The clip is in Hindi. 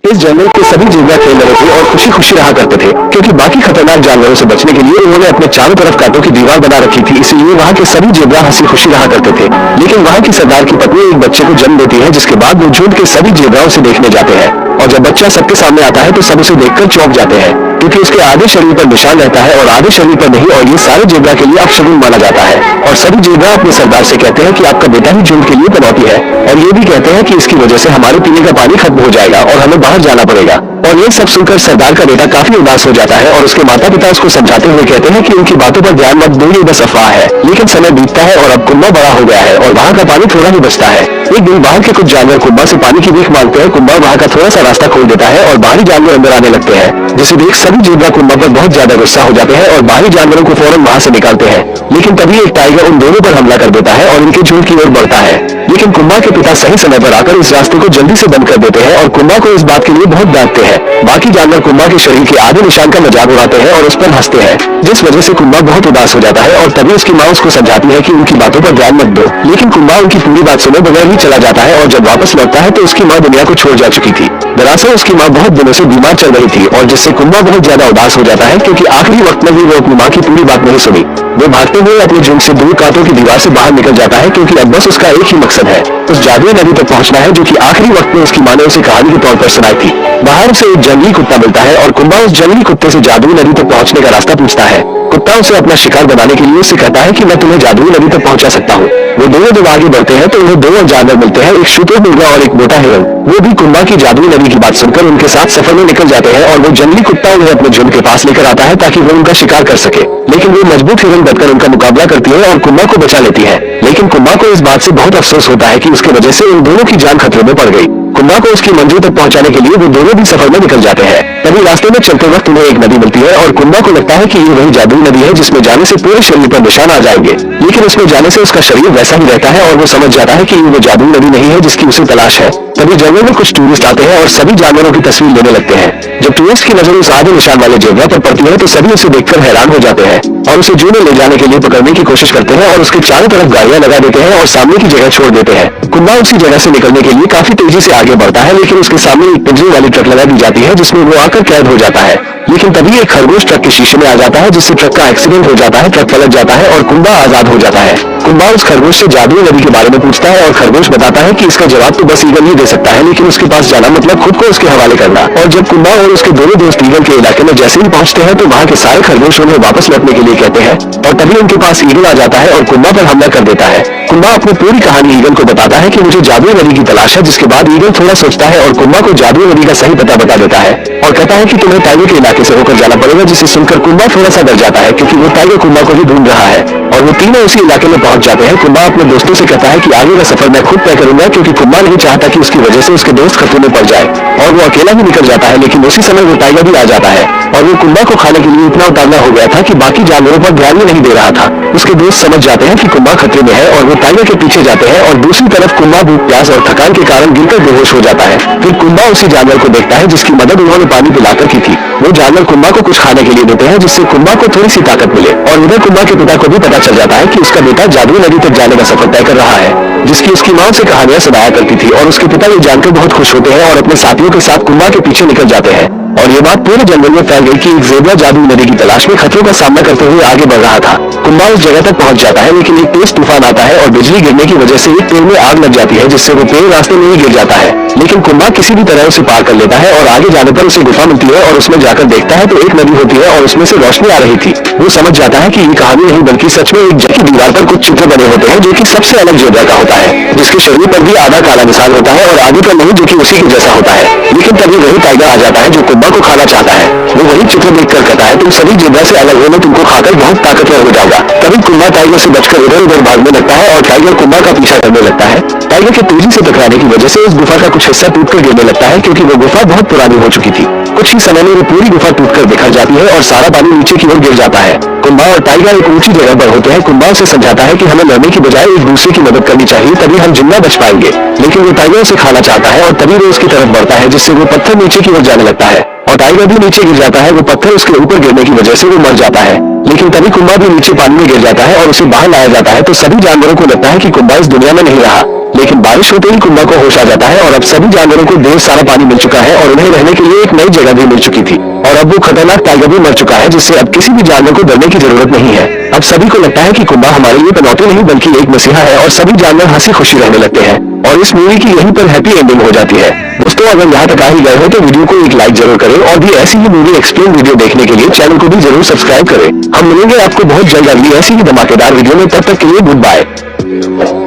इस जंगल के सभी जेब्रा खेल रहे थे और खुशी खुशी रहा करते थे, क्योंकि बाकी खतरनाक जानवरों से बचने के लिए उन्होंने अपने चारों तरफ कांटों की दीवार बना रखी थी। इसलिए वहाँ के सभी जेब्रा हंसी खुशी रहा करते थे। लेकिन वहाँ की सरदार की पत्नी एक बच्चे को जन्म देती है, जिसके बाद वो झुंड के सभी जेब्राओं से देखने जाते हैं। और जब बच्चा सबके सामने आता है तो सब उसे देखकर चौंक जाते हैं, क्योंकि उसके आधे शरीर पर निशान रहता है और आधे शरीर पर नहीं, और ये सारे जेब्रा के लिए अपशगुन माना जाता है। और सभी जेब्रा अपने सरदार से कहते हैं कि आपका बेटा ही झुंड के लिए पनौती है, और ये भी कहते हैं कि इसकी वजह से हमारे पीने का पानी खत्म हो जाएगा और हमें बाहर जाना पड़ेगा। और ये सब सुनकर सरदार का बेटा काफी उदास हो जाता है और उसके माता पिता उसको समझाते हुए कहते हैं कि उनकी बातों पर ध्यान मत दो, ये बस अफवाह है। लेकिन समय बीतता है और अब कुंबा बड़ा हो गया है और वहाँ का पानी थोड़ा ही बचता है। एक दिन बाहर के कुछ जानवर कुंबा से पानी की भीख मांगते हैं। कुंबा वहाँ का थोड़ा सा रास्ता खोल देता है और बाहरी जानवर अंदर आने लगते हैं, जिसे देख सभी जेब्रा कुंबा पर बहुत ज्यादा गुस्सा हो जाते हैं और बाहरी जानवरों को फौरन वहाँ से निकालते हैं। लेकिन तभी एक टाइगर उन दोनों पर हमला कर देता है और उनके झुंड की ओर बढ़ता है। लेकिन कुंबा के पिता सही समय पर आकर इस रास्ते को जल्दी से बंद कर देते हैं और कुंबा को इस बात के लिए बहुत डांटते हैं। बाकी जानवर कुंबा के शरीर के आधे निशान का मजाक उड़ाते हैं और उस पर हंसते हैं, जिस वजह से कुंबा बहुत उदास हो जाता है। और तभी उसकी माँ उसको समझाती है कि उनकी बातों पर ध्यान मत दो। लेकिन कुंबा उनकी पूरी बात सुने बगैर ही चला जाता है और जब वापस लौटता है तो उसकी माँ दुनिया को छोड़ जा चुकी थी। दरअसल उसकी माँ बहुत दिनों से बीमार चल रही थी और जिससे कुंबा बहुत ज्यादा उदास हो जाता है, क्योंकि आखिरी वक्त में भी वो अपनी माँ की पूरी बात नहीं सुनी। वो भागते हुए अपने झुंड से दूर कांटों की दीवार से बाहर निकल जाता है, क्योंकि अब बस उसका एक ही मकसद है, उस जादुई नदी तक पहुंचना है, जो कि आखिरी वक्त में उसकी माँ ने उसे कहानी के तौर पर सुनाई थी। बाहर उसे एक जंगली कुत्ता मिलता है और कुंबा उस जंगली कुत्ते से जादुई नदी तक पहुंचने का रास्ता पूछता है। कुत्ता उसे अपना शिकार बनाने के लिए उससे कहता है कि मैं तुम्हें जादुई नदी तक पहुंचा सकता हूँ। वो दोनों जब आगे बढ़ते हैं तो उन्हें दो और जानवर मिलते हैं, एक शुतुर मुर्गा और एक मोटा हिरन। वो भी कुंबा की जादुई नदी की बात सुनकर उनके साथ सफर में निकल जाते हैं और वो जंगली कुत्ता उन्हें अपने झुंड के पास लेकर आता है ताकि वो उनका शिकार कर सके। लेकिन वो मजबूत हिरन बनकर उनका मुकाबला करती है और कुंबा को बचा लेती है। लेकिन कुंबा को इस बात से बहुत अफसोस होता है कि उसकी वजह से उन दोनों की जान खतरे में पड़ गई। कुंबा को उसकी मंजिल तक पहुंचाने के लिए वो दोनों भी सफर में निकल जाते हैं। तभी रास्ते में चलते वक्त उन्हें एक नदी मिलती है और कुंबा को लगता है कि ये वही जादुई नदी है जिसमें जाने से पूरे शरीर पर निशान आ जाएंगे। लेकिन उसमें जाने से उसका शरीर वैसा ही रहता है और वो समझ जाता है कि ये वो जादुई नदी नहीं है जिसकी उसे तलाश है। तभी जंगल में कुछ टूरिस्ट आते हैं और सभी जानवरों की तस्वीर लेने लगते हैं। जब टूरिस्ट की नजर उस आधे निशान वाले जेब्रा पर पड़ती है तो सभी उसे देखकर हैरान हो जाते हैं और उसे जू में ले जाने के लिए पकड़ने की कोशिश करते हैं और उसके चारों तरफ गाड़ियां लगा देते हैं और सामने की जगह छोड़ देते हैं। कुंबा उसी जगह से निकलने के लिए काफी तेजी से आगे बढ़ता है, लेकिन उसके सामने एक पिंजरे वाली ट्रक लगा दी जाती है जिसमें वो आकर कैद हो जाता है। लेकिन तभी एक खरगोश ट्रक के शीशे में आ जाता है, जिससे ट्रक का एक्सीडेंट हो जाता है, ट्रक पलट जाता है और कुंबा आजाद हो जाता है। कुंबा उस खरगोश से जादुई नदी के बारे में पूछता है और खरगोश बताता है कि इसका जवाब तो बस ईगल ही दे सकता है, लेकिन उसके पास जाना मतलब खुद को उसके हवाले करना। और जब कुंबा और उसके दोनों दोस्त ईगल के इलाके में जैसे ही पहुंचते हैं तो वहाँ के सारे खरगोश उन्हें वापस लौटने के लिए कहते हैं और तभी उनके पास ईगल आ जाता है और कुंबा पर हमला कर देता है। कुंबा अपनी पूरी कहानी ईगल को बताता है कि मुझे जादुई नदी की तलाश है, जिसके बाद ईगल थोड़ा सोचता है और कुंबा को जादुई नदी का सही पता बता देता है और कहता है कि तुम्हें टाइगर के इलाके से होकर जाना पड़ेगा, जिसे सुनकर कुंबा थोड़ा सा डर जाता है, क्योंकि वो टाइगर कुंबा को ही ढूंढ रहा है। और वो तीनों उसी इलाके में पहुंच जाते हैं। कुंबा अपने दोस्तों से कहता है कि आगे का सफर मैं खुद तय करूंगा, क्योंकि कुंबा नहीं चाहता कि उसकी वजह से उसके दोस्त खतरे में पड़ जाए। और वो अकेला ही निकल जाता है, लेकिन उसी समय वो टाइगर भी आ जाता है और वो कुंबा को खाने के लिए इतना उतावला हो गया था कि बाकी जानवरों पर ध्यान ही नहीं दे रहा था। उसके दोस्त समझ जाते हैं कि कुंबा खतरे में है और वो टाइगर के पीछे जाते हैं और दूसरी तरफ कुंबा भूख, प्यास और थकान के कारण गिरकर बेहोश हो जाता है। फिर कुंबा उसी जानवर को देखता है जिसकी मदद उन्होंने पानी पिलाकर की थी। वो जानवर कुंबा को कुछ खाने के लिए देते हैं, जिससे कुंबा को थोड़ी सी ताकत मिले। और इधर कुंबा के पिता को भी पता चल जाता है कि उसका बेटा जादुई नदी तक जाने का सफर तय कर रहा है, जिसकी उसकी माँ से कहानियां सुनाया करती थी। और उसके पिता ये जानकर बहुत खुश होते हैं और अपने साथियों के साथ कुंबा के पीछे निकल जाते हैं। और ये बात पूरे जंगल में फैल गई कि एक ज़ेबरा जादुई नदी की तलाश में खतरों का सामना करते हुए आगे बढ़ रहा था। कुंबा उस जगह तक पहुंच जाता है, लेकिन एक तेज तूफान आता है और बिजली गिरने की वजह से एक पेड़ में आग लग जाती है, जिससे वो पेड़ रास्ते में ही गिर जाता है। लेकिन कुंबा किसी भी तरह उसे पार कर लेता है और आगे जाने पर उसे गुफा मिलती है और उसमें जाकर देखता है तो एक नदी होती है और उसमें से रोशनी आ रही थी। वो समझ जाता है कि ये कहानी नहीं बल्कि सच में एक जगह की दीवार पर कुछ चित्र बने होते हैं, जो कि सबसे अलग जेब्रा का होता है, जिसके शरीर पर भी आधा काला निशान होता है और आगे का नहीं, जो कि उसी के जैसा होता है। लेकिन तभी वही टाइगर आ जाता है जो कुंबा को खाना चाहता है। वो वही चित्र देखकर कहता है तुम सभी जेब्रा से अलग हो, मैं तुमको खाकर बहुत ताकतवर हो जाऊंगा। तभी कुंबा टाइगर से बचकर इधर उधर भागने लगता है और टाइगर कुंबा का पीछा करने लगता है। टाइगर के तेजी से टकराने की वजह से उस गुफा का कुछ हिस्सा टूटकर गिरने लगता है, क्योंकि वो गुफा बहुत पुरानी हो चुकी थी। कुछ ही समय में वो पूरी गुफा टूटकर बिखर जाती है और सारा पानी नीचे की ओर गिर जाता है। कुंबा और टाइगर एक ऊंची जगह पर होते हैं। कुंबा उसे समझाता है कि हमें लड़ने की बजाय एक दूसरे की मदद करनी चाहिए, तभी हम जिंदा बच पाएंगे। लेकिन वो टाइगर उसे खाना चाहता है और तभी वो उसकी तरफ बढ़ता है, जिससे वो पत्थर नीचे की ओर जाने लगता है और टाइगर भी नीचे गिर जाता है। वो पत्थर उसके ऊपर गिरने की वजह से वो मर जाता है। लेकिन तभी कुंबा भी नीचे पानी में गिर जाता है और उसे बाहर लाया जाता है तो सभी जानवरों को लगता है कि कुंबा इस दुनिया में नहीं रहा। लेकिन बारिश होते ही कुंभा को होश आ जाता है और अब सभी जानवरों को ढेर सारा पानी मिल चुका है और उन्हें रहने के लिए एक नई जगह भी मिल चुकी थी। और अब वो खतरनाक टाइगर भी मर चुका है, जिससे अब किसी भी जानवर को डरने की जरूरत नहीं है। अब सभी को लगता है कि कुंभा हमारे लिए पनौती नहीं बल्कि एक मसीहा है और सभी जानवर हंसी खुशी रहने लगते हैं और इस मूवी की यहीं पर हैप्पी एंडिंग हो जाती है। दोस्तों, अगर यहाँ तक आ ही गए हो तो वीडियो को एक लाइक जरूर करें और भी ऐसी ही मूवी एक्सप्लेन वीडियो देखने के लिए चैनल को भी जरूर सब्सक्राइब करें। हम मिलेंगे आपको बहुत जल्द अगली ऐसी ही धमाकेदार वीडियो में, तब तक के लिए गुड बाय।